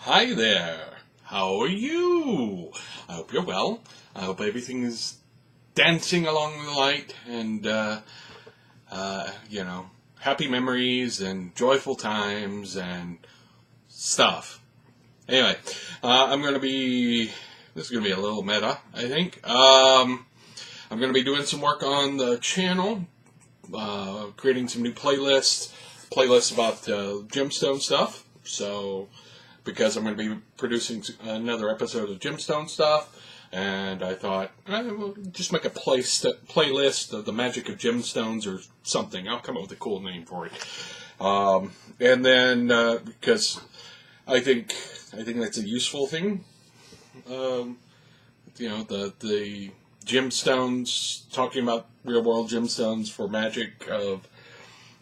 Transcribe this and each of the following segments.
Hi there. How are you? I hope you're well. I hope everything is dancing along the light and, happy memories and joyful times and stuff. Anyway, this is going to be a little meta, I think. I'm going to be doing some work on the channel, creating some new playlists about gemstone stuff. So, because I'm going to be producing another episode of gemstone stuff, and I thought, we'll just make a playlist of the magic of gemstones or something. I'll come up with a cool name for it. And then, because I think that's a useful thing. The gemstones, talking about real world gemstones for magic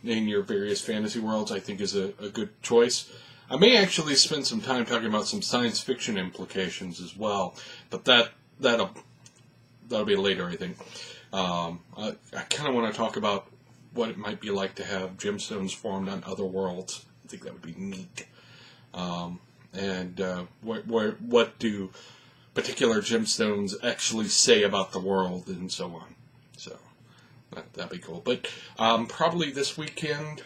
in your various fantasy worlds, I think is a good choice. I may actually spend some time talking about some science fiction implications as well, but that'll be later, I think. I kind of want to talk about what it might be like to have gemstones formed on other worlds. I think that would be neat. What do particular gemstones actually say about the world and so on. So that'd be cool. But probably this weekend,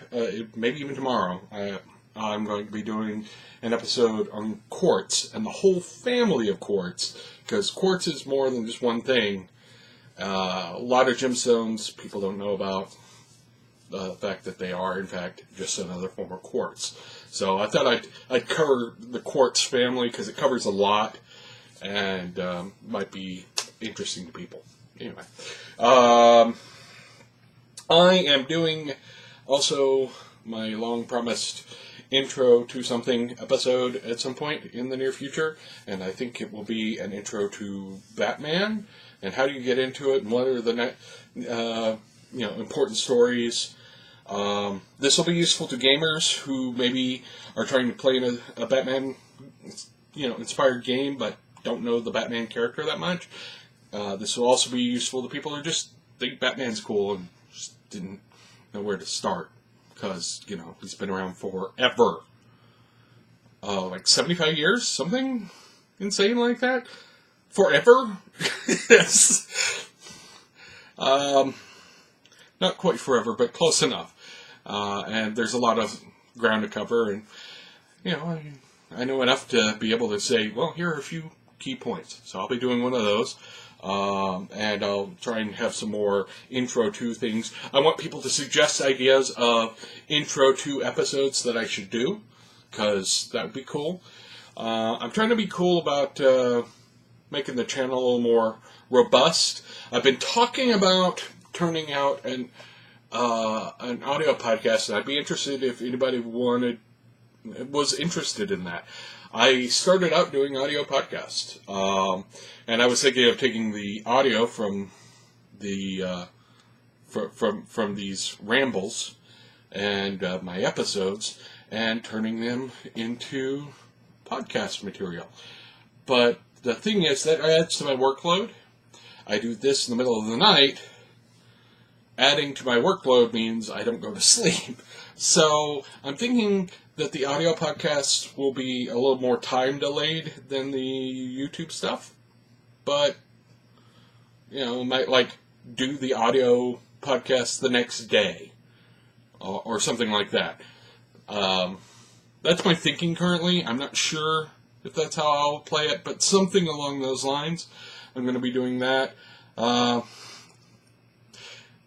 maybe even tomorrow, I'm going to be doing an episode on quartz and the whole family of quartz, because quartz is more than just one thing. A lot of gemstones people don't know about the fact that they are, in fact, just another form of quartz. So I thought I'd cover the quartz family because it covers a lot and might be interesting to people. Anyway, I am doing also my long-promised intro to something episode at some point in the near future, and I think it will be an intro to Batman and how do you get into it and what are the important stories. This will be useful to gamers who maybe are trying to play in a Batman inspired game but don't know the Batman character that much. This will also be useful to people who just think Batman's cool and just didn't know where to start. Because, he's been around forever. Like 75 years? Something insane like that? Forever? Yes. Not quite forever, but close enough. And there's a lot of ground to cover. And, I know enough to be able to say, well, here are a few key points. So I'll be doing one of those. And I'll try and have some more intro to things. I want people to suggest ideas of intro to episodes that I should do, because that would be cool. I'm trying to be cool about making the channel a little more robust. I've been talking about turning out an audio podcast, and I'd be interested if anybody was interested in that. I started out doing audio podcasts, and I was thinking of taking the audio from the from these rambles and my episodes and turning them into podcast material. But the thing is that adds to my workload. I do this in the middle of the night. Adding to my workload means I don't go to sleep. So I'm thinking that the audio podcasts will be a little more time delayed than the YouTube stuff. But, might do the audio podcast the next day. Or something like that. That's my thinking currently. I'm not sure if that's how I'll play it, but something along those lines. I'm going to be doing that.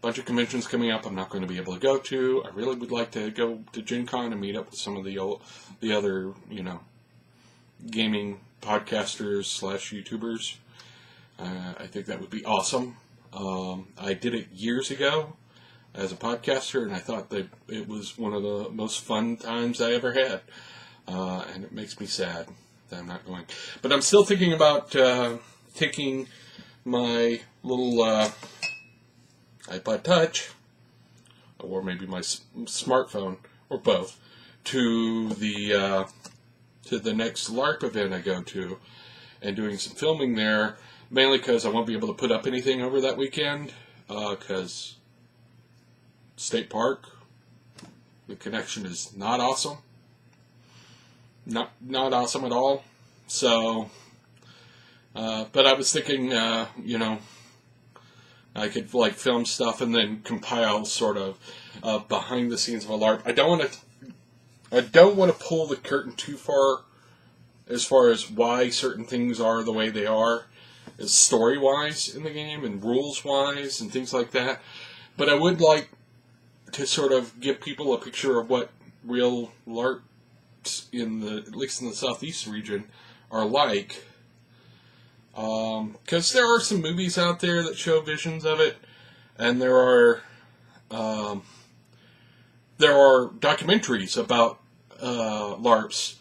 Bunch of conventions coming up I'm not going to be able to go to. I really would like to go to Gen Con and meet up with some of the other, gaming podcasters / YouTubers. I think that would be awesome. I did it years ago as a podcaster, and I thought that it was one of the most fun times I ever had. And it makes me sad that I'm not going. But I'm still thinking about taking my little iPod Touch, or maybe my smartphone, or both, to the next LARP event I go to, and doing some filming there, mainly because I won't be able to put up anything over that weekend, because State Park, the connection is not awesome. not awesome at all. So, but I was thinking, I could like film stuff and then compile sort of behind the scenes of a LARP. I don't want to pull the curtain too far as why certain things are the way they are, as story-wise in the game and rules-wise and things like that. But I would like to sort of give people a picture of what real LARPs at least in the Southeast region, are like. Because there are some movies out there that show visions of it, and there are documentaries about LARPs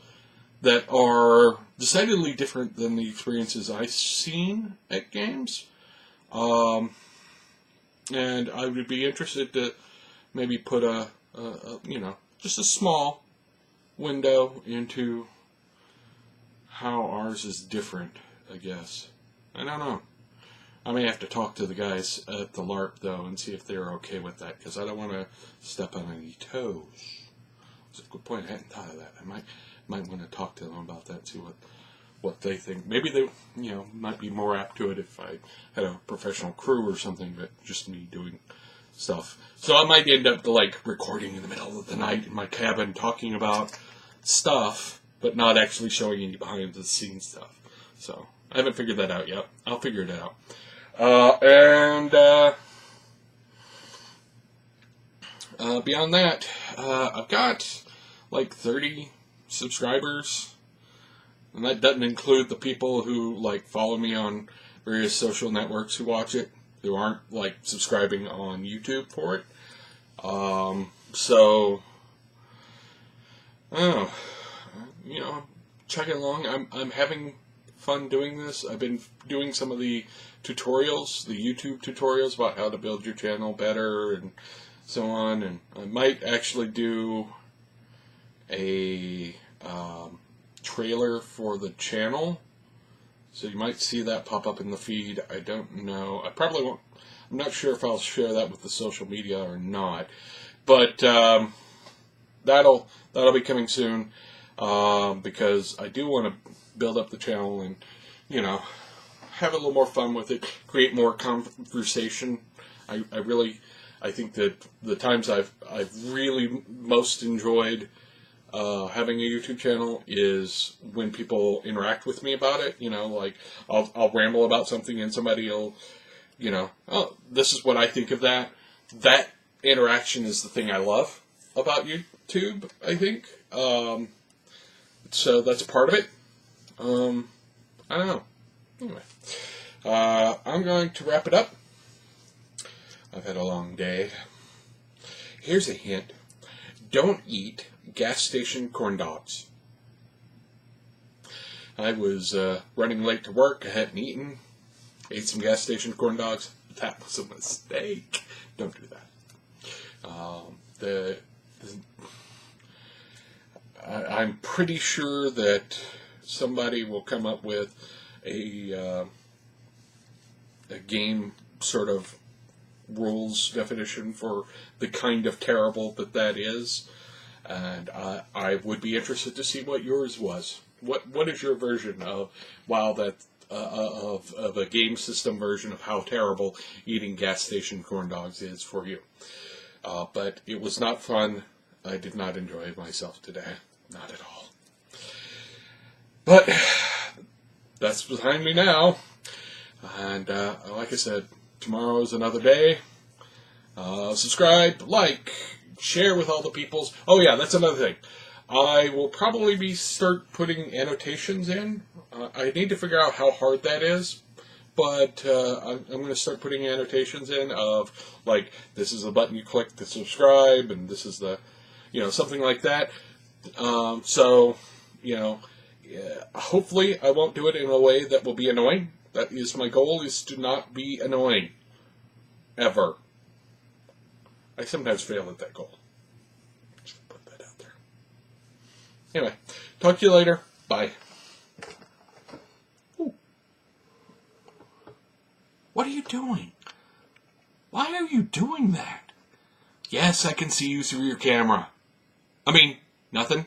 that are decidedly different than the experiences I've seen at games. And I would be interested to maybe put just a small window into how ours is different, I guess. I don't know. I may have to talk to the guys at the LARP, though, and see if they're okay with that, because I don't want to step on any toes. That's a good point. I hadn't thought of that. I might want to talk to them about that, see what they think. Maybe they, might be more apt to it if I had a professional crew or something, but just me doing stuff. So I might end up, recording in the middle of the night in my cabin, talking about stuff, but not actually showing any behind-the-scenes stuff. So I haven't figured that out yet. I'll figure it out. Beyond that, I've got 30 subscribers, and that doesn't include the people who follow me on various social networks who watch it, who aren't subscribing on YouTube for it. So I don't know, chugging along. I'm having fun doing this. I've been doing some of the tutorials, the YouTube tutorials about how to build your channel better and so on, and I might actually do a trailer for the channel, so you might see that pop up in the feed. I don't know. I probably won't. I'm not sure if I'll share that with the social media or not, but that'll be coming soon, because I do want to build up the channel and have a little more fun with it, create more conversation. I think that the times I've really most enjoyed having a YouTube channel is when people interact with me about it. I'll ramble about something and somebody will, oh, this is what I think of that. That interaction is the thing I love about YouTube, I think. So that's part of it. I don't know. Anyway, I'm going to wrap it up. I've had a long day. Here's a hint. Don't eat gas station corn dogs. I was running late to work. I hadn't eaten. Ate some gas station corn dogs. That was a mistake. Don't do that. I'm pretty sure that somebody will come up with a game sort of rules definition for the kind of terrible that is, and I would be interested to see what yours was. What is your version of of a game system version of how terrible eating gas station corn dogs is for you? But it was not fun. I did not enjoy myself today. Not at all. But that's behind me now. And like I said, tomorrow is another day. Subscribe, like, share with all the peoples. Oh yeah, that's another thing. I will probably start putting annotations in. I need to figure out how hard that is. But I'm going to start putting annotations in of, this is the button you click to subscribe, and this is the, something like that. Hopefully I won't do it in a way that will be annoying. That is my goal, is to not be annoying. Ever. I sometimes fail at that goal. Just put that out there. Anyway, talk to you later. Bye. Ooh. What are you doing? Why are you doing that? Yes, I can see you through your camera. Nothing.